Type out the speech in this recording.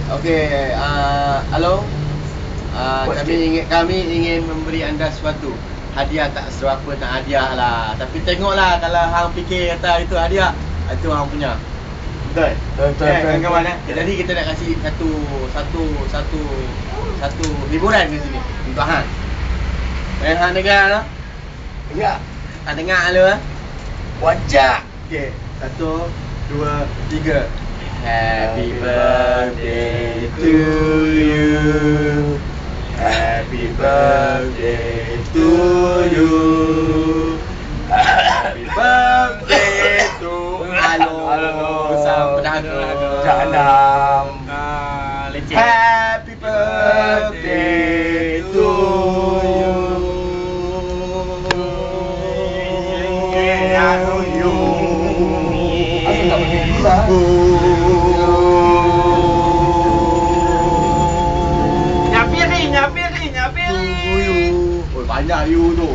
Okey, halo. Kami ingin memberi anda sesuatu. Hadiah tak seberapa, tak hadiah lah. Tapi tengoklah kalau hang fikir kata itu hadiah, itu hang punya. Betul. Kawan-kawan. Jadi kita nak kasih satu hiburan di sini untuk hang. Hang dengar tak? Ya. Hang dengar lu ah. Wajak. Okey, 1, 2, 3. Happy birthday to you. Happy birthday to you. Happy birthday to Jahanam. Happy birthday to you. Nyapiri. Oh, banyak you tu.